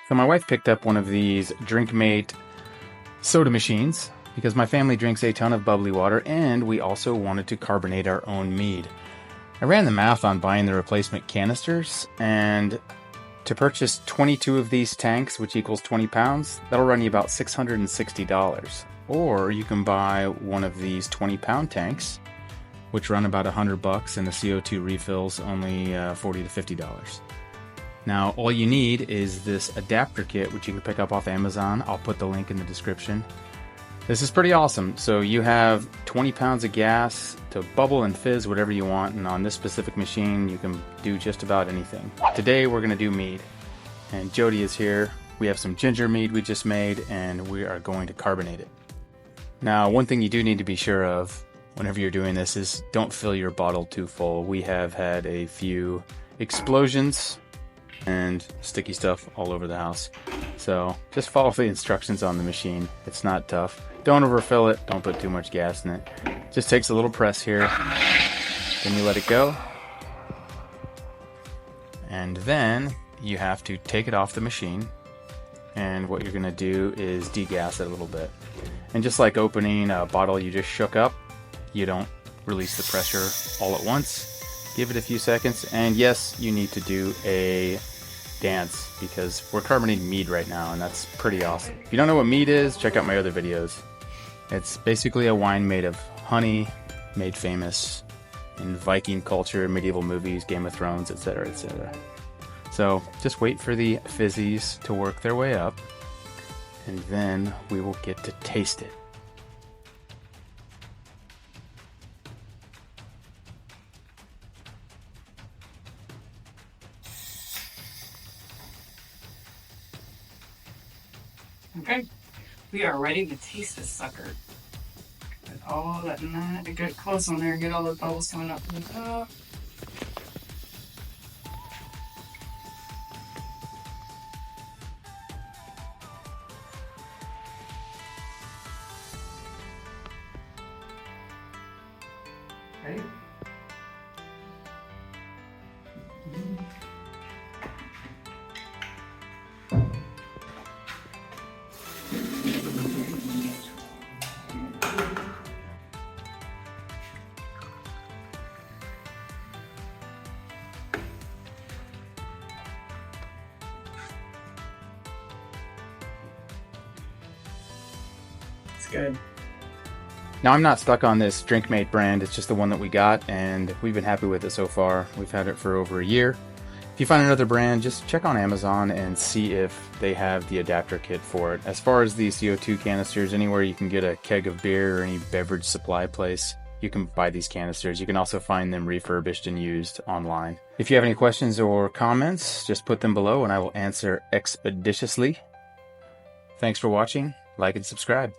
So my wife picked up one of these Drinkmate soda machines because my family drinks a ton of bubbly water and we also wanted to carbonate our own mead. I ran the math on buying the replacement canisters, and to purchase 22 of these tanks, which equals 20 pounds, that'll run you about $660. Or you can buy one of these 20-pound tanks, which run about $100, and the CO2 refills only $40 to $50. Now, all you need is this adapter kit, which you can pick up off Amazon. I'll put the link in the description. This is pretty awesome. So you have 20 pounds of gas to bubble and fizz whatever you want, and on this specific machine you can do just about anything. Today we're going to do mead, and Jody is here. We have some ginger mead we just made, and we are going to carbonate it. Now, one thing you do need to be sure of whenever you're doing this is don't fill your bottle too full. We have had a few explosions and sticky stuff all over the house. So just follow the instructions on the machine. It's not tough. Don't overfill it. Don't put too much gas in it. Just takes a little press here. Then you let it go. And then you have to take it off the machine. And what you're going to do is degas it a little bit. And just like opening a bottle you just shook up, you don't release the pressure all at once. Give it a few seconds. And yes, you need to do a dance because we're carbonating mead right now, and that's pretty awesome. If you don't know what mead is, check out my other videos. It's basically a wine made of honey, made famous in Viking culture, medieval movies, Game of Thrones, etc., etc. So just wait for the fizzies to work their way up, and then we will get to taste it. Okay, we are ready to taste this sucker. Get all that nice, get close on there, get all the bubbles coming up to the top. Ready? Good. Now, I'm not stuck on this Drinkmate brand. It's just the one that we got, and we've been happy with it so far. We've had it for over a year. If you find another brand, just check on Amazon and see if they have the adapter kit for it. As far as the CO2 canisters, anywhere you can get a keg of beer or any beverage supply place, you can buy these canisters. You can also find them refurbished and used online. If you have any questions or comments, just put them below and I will answer expeditiously. Thanks for watching. Like and subscribe.